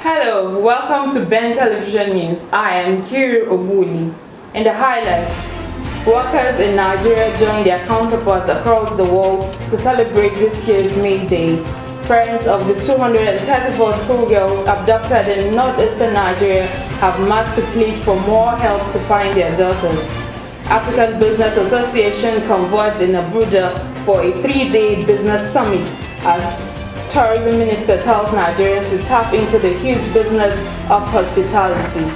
Hello, welcome to Ben Television News. I am Kiri Obuli. In the highlights, workers in Nigeria join their counterparts across the world to celebrate this year's May Day. Parents of the 234 schoolgirls abducted in northeastern Nigeria have marched to plead for more help to find their daughters. African Business Association converged in Abuja for a 3-day business summit as Tourism Minister tells Nigerians to tap into the huge business of hospitality.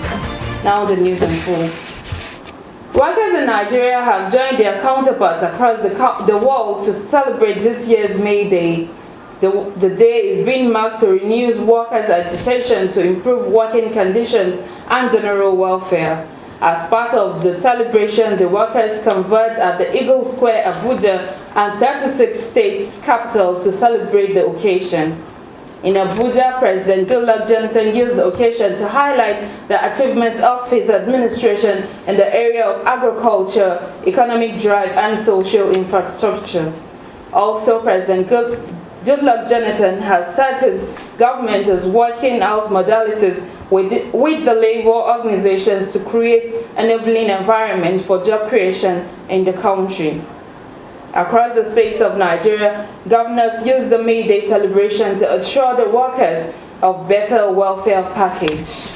Now the news in full. Workers in Nigeria have joined their counterparts across the world to celebrate this year's May Day. The day is being marked to renew workers' agitation to improve working conditions and general welfare. As part of the celebration, the workers converged at the Eagle Square, Abuja, and 36 states' capitals to celebrate the occasion. In Abuja, President Goodluck Jonathan used the occasion to highlight the achievements of his administration in the area of agriculture, economic drive, and social infrastructure. Also, President Goodluck Jonathan has said his government is working out modalities with the labor organizations to create an enabling environment for job creation in the country. Across the states of Nigeria, governors used the May Day celebration to assure the workers of better welfare package.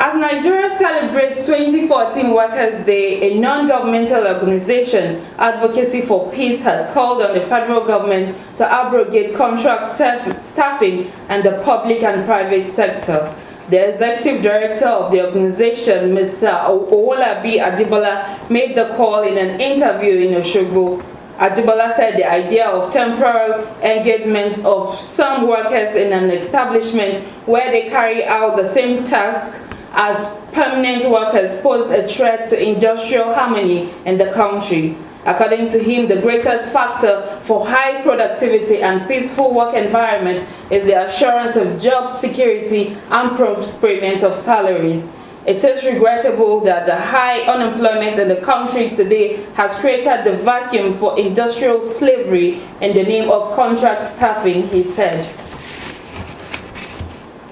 As Nigeria celebrates 2014 Workers' Day, a non-governmental organization, Advocacy for Peace, has called on the federal government to abrogate contract staffing in the public and private sector. The executive director of the organization, Mr. Owolabi Ajibola, made the call in an interview in Osogbo. Ajibola said the idea of temporal engagement of some workers in an establishment where they carry out the same task as permanent workers pose a threat to industrial harmony in the country. According to him, the greatest factor for high productivity and peaceful work environment is the assurance of job security and prompt payment of salaries. It is regrettable that the high unemployment in the country today has created the vacuum for industrial slavery in the name of contract staffing, he said.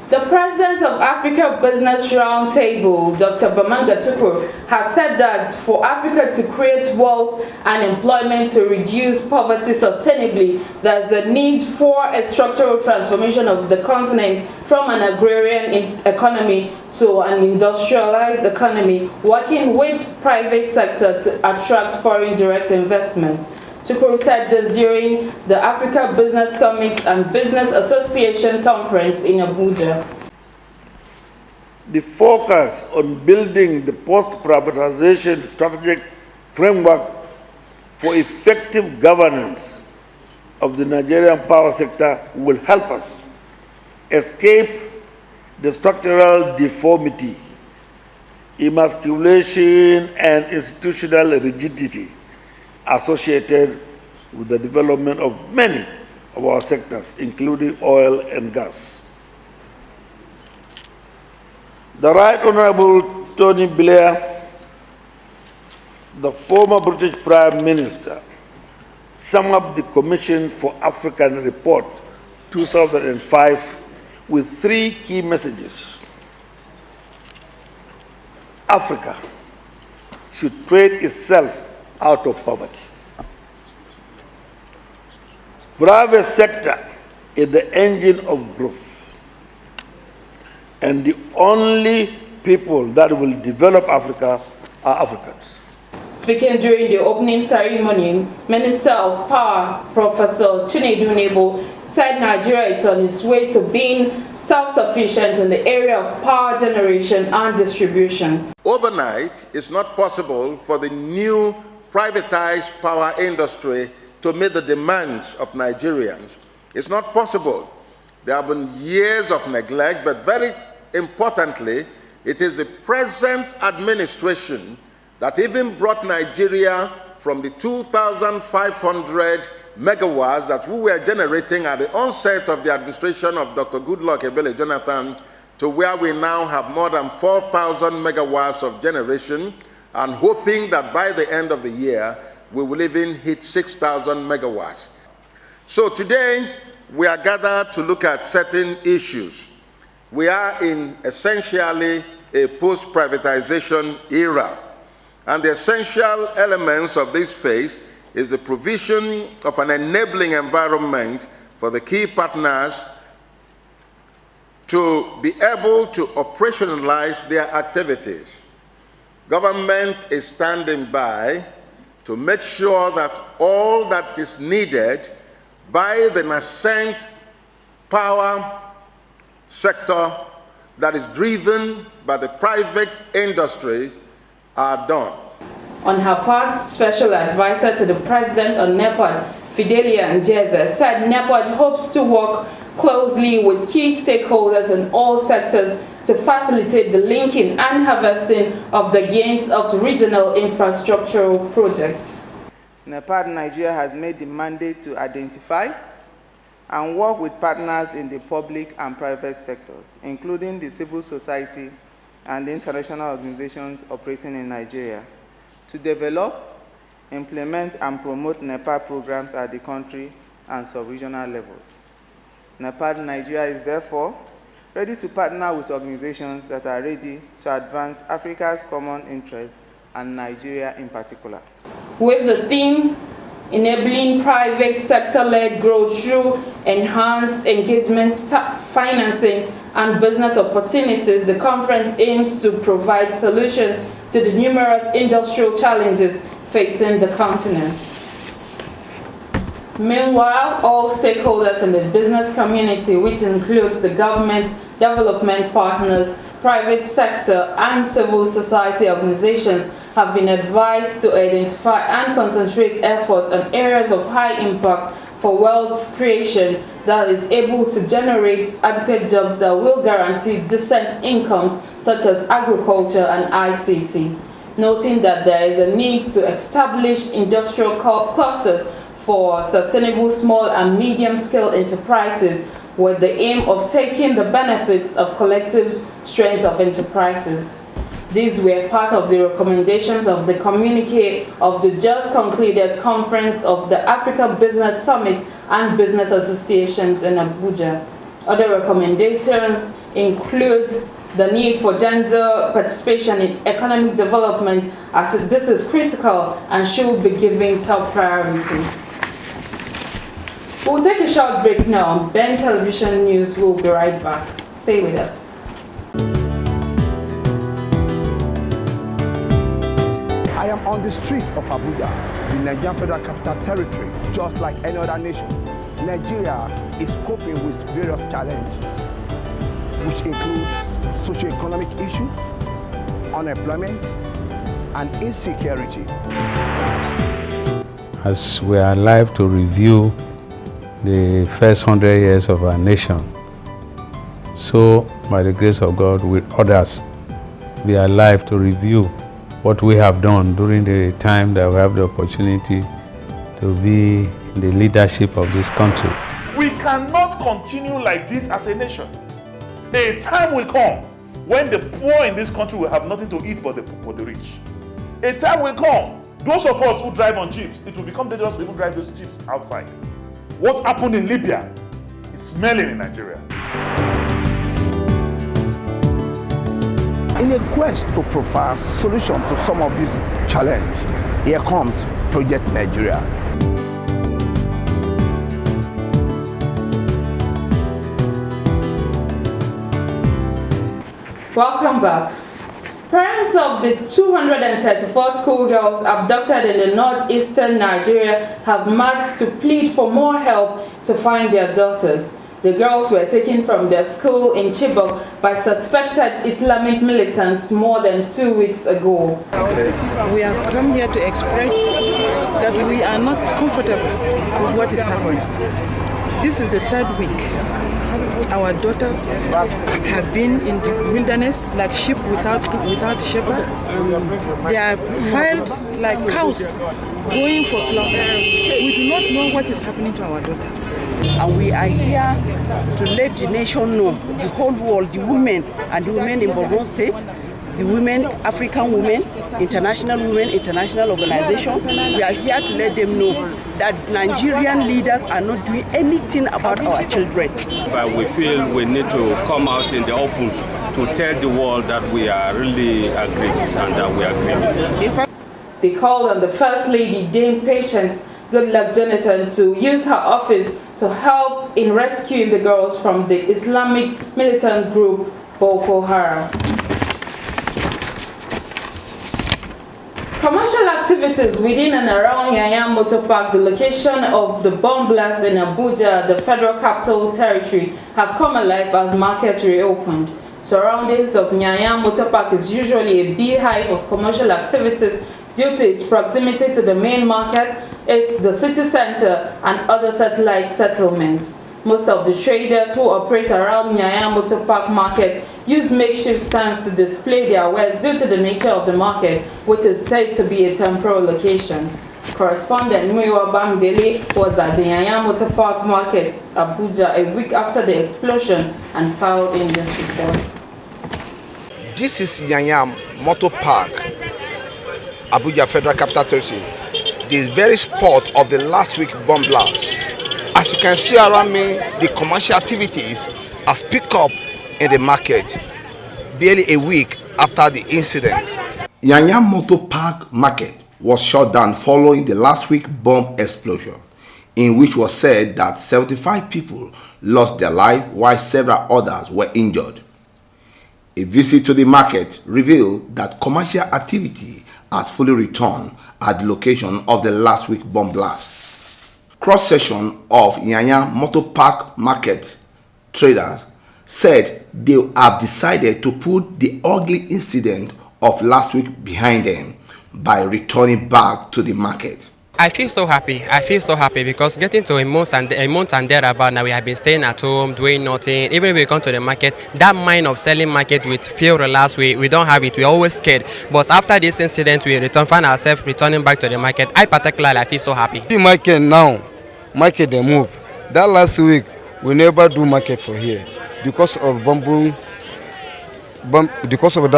The president of Africa Business Roundtable, Dr. Bamanga Tukur, has said that for Africa to create wealth and employment to reduce poverty sustainably, there is a need for a structural transformation of the continent from an agrarian economy to an industrialized economy, working with private sector to attract foreign direct investment. Tukur said this during the Africa Business Summit and Business Association Conference in Abuja. The focus on building the post-privatization strategic framework for effective governance of the Nigerian power sector will help us escape the structural deformity, emasculation, and institutional rigidity associated with the development of many of our sectors, including oil and gas. The Right Honorable Tony Blair, the former British Prime Minister, summed up the Commission for African Report 2005 with 3 key messages. Africa should trade itself out of poverty. Private sector is the engine of growth, and the only people that will develop Africa are Africans. Speaking during the opening ceremony, Minister of Power, Professor Chinedu Nebo, said Nigeria is on its way to being self-sufficient in the area of power generation and distribution. Overnight, it's not possible for the new privatized power industry to meet the demands of Nigerians. It's not possible. There have been years of neglect, but very importantly, it is the present administration that even brought Nigeria from the 2,500 megawatts that we were generating at the onset of the administration of Dr. Goodluck Ebele Jonathan to where we now have more than 4,000 megawatts of generation, and hoping that by the end of the year, we will even hit 6,000 megawatts. So today, we are gathered to look at certain issues. We are in essentially a post-privatization era, and the essential elements of this phase is the provision of an enabling environment for the key partners to be able to operationalize their activities. Government is standing by to make sure that all that is needed by the nascent power sector that is driven by the private industries are done. On her part, Special Advisor to the President on NEPAD, Fidelia Njeze, said NEPAD hopes to work closely with key stakeholders in all sectors to facilitate the linking and harvesting of the gains of regional infrastructural projects. NEPAD Nigeria has made the mandate to identify and work with partners in the public and private sectors, including the civil society and the international organizations operating in Nigeria, to develop, implement, and promote NEPAD programs at the country and sub-regional levels. NEPAD Nigeria is therefore ready to partner with organizations that are ready to advance Africa's common interests and Nigeria in particular. With the theme, enabling private sector-led growth through enhanced engagement, financing, and business opportunities, the conference aims to provide solutions to the numerous industrial challenges facing the continent. Meanwhile, all stakeholders in the business community, which includes the government, development partners, private sector, and civil society organizations, have been advised to identify and concentrate efforts on areas of high impact for wealth creation that is able to generate adequate jobs that will guarantee decent incomes, such as agriculture and ICT, noting that there is a need to establish industrial clusters for sustainable small and medium-scale enterprises with the aim of taking the benefits of collective strengths of enterprises. These were part of the recommendations of the communique of the just concluded conference of the Africa Business Summit and Business Associations in Abuja. Other recommendations include the need for gender participation in economic development, as this is critical and should be given top priority. We'll take a short break now. Ben Television News will be right back. Stay with us. I am on the streets of Abuja, the Nigerian Federal Capital Territory, just like any other nation. Nigeria is coping with various challenges, which includes socio-economic issues, unemployment, and insecurity. As we are alive to review the first 100 years of our nation, so by the grace of God, with others, we are alive to review what we have done during the time that we have the opportunity to be in the leadership of this country. We cannot continue like this as a nation. A time will come when the poor in this country will have nothing to eat but the rich. A time will come, those of us who drive on jeeps, it will become dangerous to even drive those jeeps outside. What happened in Libya is smelling in Nigeria. In a quest to provide solution to some of these challenges, here comes Project Nigeria. Welcome back. Parents of the 234 schoolgirls abducted in the northeastern Nigeria have marched to plead for more help to find their daughters. The girls were taken from their school in Chibok by suspected Islamic militants more than 2 weeks ago. We have come here to express that we are not comfortable with what is happening. This is the third week. Our daughters have been in the wilderness like sheep without shepherds. They are filed like cows going for slaughter. We do not know what is happening to our daughters. And we are here to let the nation know, the whole world, the women and the women in Borno State, the women, African women, international organization. We are here to let them know that Nigerian leaders are not doing anything about our children. But we feel we need to come out in the open to tell the world that we are really aggrieved and that we are grieved. They called on the First Lady, Dame Patience Goodluck Jonathan, to use her office to help in rescuing the girls from the Islamic militant group Boko Haram. Commercial activities within and around Yanya Motor Park, the location of the bomb blast in Abuja, the Federal Capital Territory, have come alive as markets reopened. Surroundings of Yanya Motor Park is usually a beehive of commercial activities due to its proximity to the main market, the city center, and other satellite settlements. Most of the traders who operate around Yanya Motor Park market use makeshift stands to display their wares due to the nature of the market, which is said to be a temporary location. Correspondent Muyiwa Bamidele was at the Yanya Motor Park market, Abuja, a week after the explosion and filed in this report. This is Yanya Motor Park, Abuja Federal Capital Territory, the very spot of the last week bomb blast. As you can see around me, the commercial activities has picked up in the market barely a week after the incident. Yanya Motor Park market was shut down following the last week bomb explosion, in which was said that 75 people lost their life while several others were injured. A visit to the market revealed that commercial activity has fully returned at the location of the last week bomb blast. Cross-section of Yanya Motor Park market traders said they have decided to put the ugly incident of last week behind them by returning back to the market. I feel so happy. I feel so happy because getting to a month and thereabout now, we have been staying at home, doing nothing. Even when we come to the market, that mind of selling market, we feel relaxed. We don't have it. We're always scared. But after this incident, we find ourselves returning back to the market. I particularly feel so happy. The market now, market they move. That last week, we never do market for here because of because of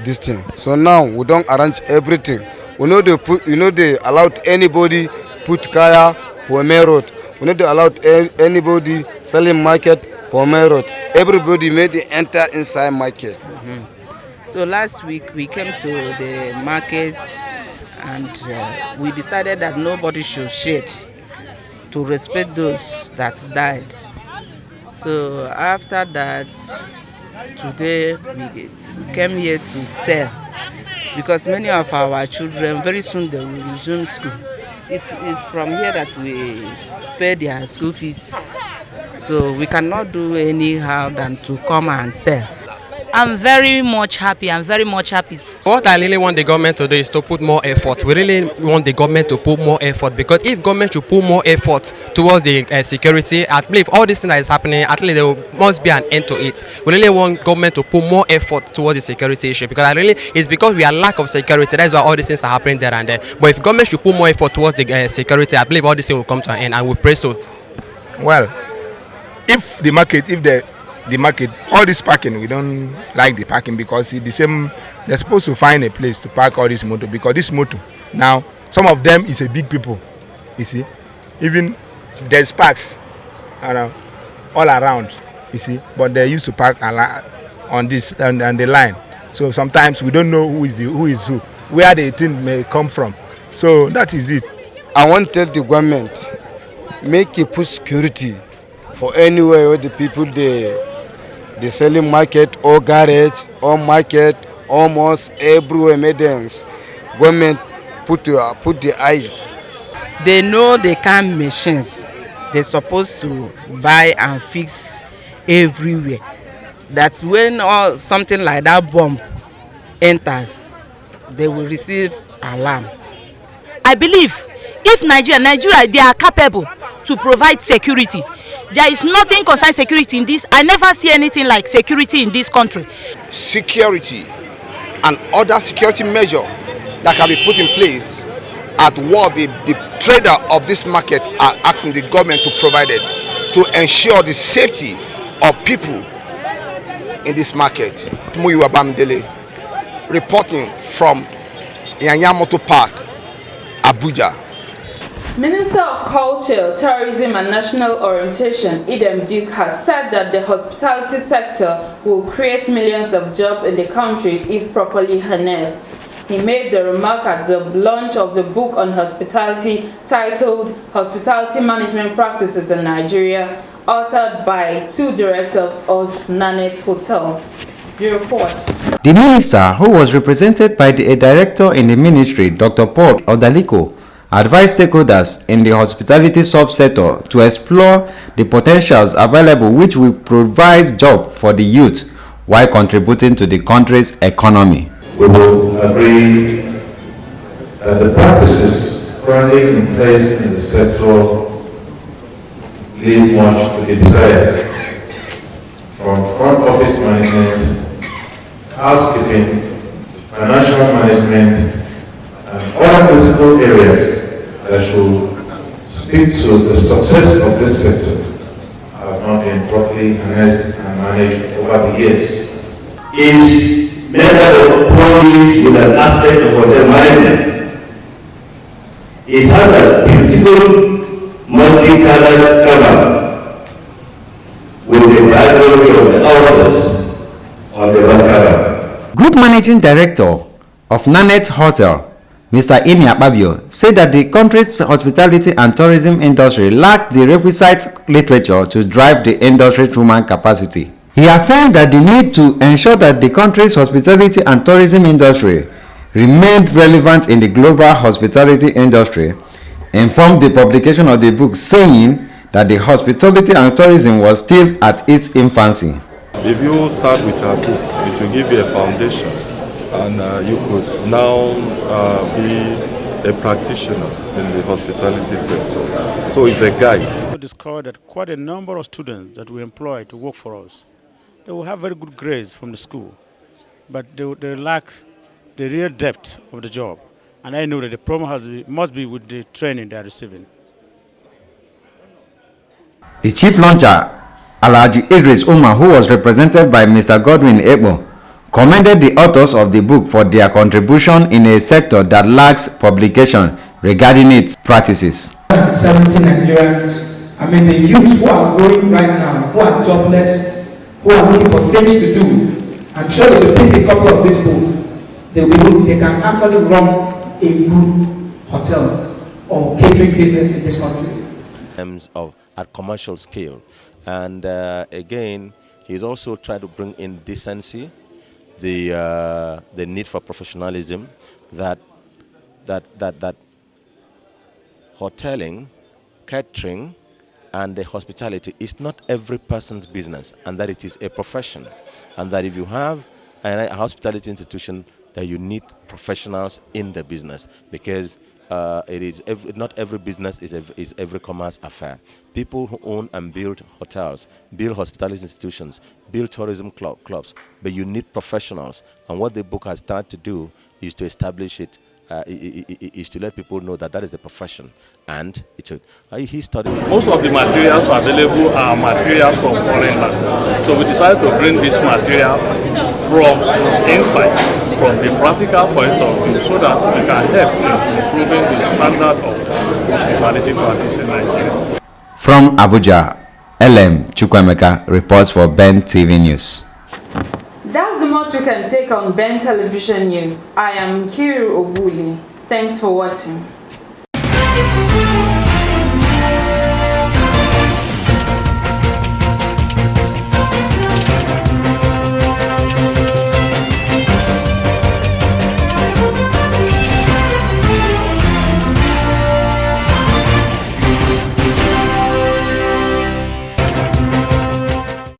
this thing. So now we don't arrange everything. We know they allowed anybody put kaya for main road. We know they allowed anybody selling market for main road. Everybody made it enter inside market. So last week we came to the markets and we decided that nobody should shed to respect those that died. So after that, today we came here to sell. Because many of our children, very soon they will resume school. It's from here that we pay their school fees. So we cannot do anyhow than to come and sell. I'm very much happy. What I really want the government to do is to put more effort. We really want the government to put more effort, because if government should put more effort towards the security, I believe all this thing that is happening, at least there must be an end to it. We really want government to put more effort towards the security issue, because it's because we are lack of security. That's why all these things are happening there and there. But if government should put more effort towards the security, I believe all this thing will come to an end, and we pray so. Well, if the market, all this parking, we don't like the parking because it's the same. They're supposed to find a place to park all this motor, because this motor now, some of them is a big people, you see. Even there's parks all around, you see, but they used to park on this and the line. So sometimes we don't know who is who, where the thing may come from. So that is it. I want to tell the government, make it put security for anywhere where the people they selling market or garage or market, almost everywhere. Meetings, government put the eyes. They know they can machines. They're supposed to buy and fix everywhere. That's when something like that bomb enters, they will receive alarm. I believe if Nigeria, they are capable to provide security. There is nothing concerning security in this. I never see anything like security in this country. Security and other security measures that can be put in place at what the trader of this market are asking the government to provide it, to ensure the safety of people in this market. Muyiwa Bamidele, reporting from Yanyamoto Park, Abuja. Minister of Culture, Tourism and National Orientation, Idem Duke, has said that the hospitality sector will create millions of jobs in the country if properly harnessed. He made the remark at the launch of the book on hospitality titled Hospitality Management Practices in Nigeria, authored by 2 directors of Nanette Hotel. The report. The minister, who was represented by a director in the ministry, Dr. Paul Odaliko, advised stakeholders in the hospitality subsector to explore the potentials available which will provide jobs for the youth while contributing to the country's economy. We will agree that the practices currently in place in the sector leave much to be desired, from front office management, housekeeping, financial management, and other critical areas that should speak to the success of this sector have not been properly harnessed and managed over the years. Each method of approach with an aspect of hotel management. It has a beautiful multicolored cover with the biography of the authors on the back cover. Group Managing Director of Nanette Hotel, Mr. Ini Akpabio, said that the country's hospitality and tourism industry lacked the requisite literature to drive the industry's human capacity. He affirmed that the need to ensure that the country's hospitality and tourism industry remained relevant in the global hospitality industry informed the publication of the book, saying that the hospitality and tourism was still at its infancy. If you start with a book, it will give you a foundation, and you could now be a practitioner in the hospitality sector. So it's a guide. We discovered that quite a number of students that we employ to work for us, they will have very good grades from the school, but they lack the real depth of the job. And I know that the problem must be with the training they are receiving. The chief launcher, Alhaji Idris Umar, who was represented by Mr. Godwin Ebo, commended the authors of the book for their contribution in a sector that lacks publication regarding its practices. 70 Nigerians, the youths who are growing right now, who are jobless, who are looking for things to do. I'm sure if you pick a couple of these books, they can actually run a good hotel or catering business in this country. In terms of at commercial scale, and again, he's also tried to bring in decency, the need for professionalism, that hoteling, catering, and the hospitality is not every person's business, and that it is a profession, and that if you have a hospitality institution, that you need professionals in the business, because not every business is every commerce affair. People who own and build hotels, build hospitality institutions, build tourism clubs, but you need professionals. And what the book has started to do is to establish it, is to let people know that is a profession. And he studied. Most of the materials available are materials from foreign land. So we decided to bring this material from inside, from the practical point of view, so that we can help in improving the standard of hospitality practice in Nigeria. From Abuja, LM Chukwemeka reports for Ben TV News. That's the much we can take on Ben Television News. I am Kiru Obuli. Thanks for watching.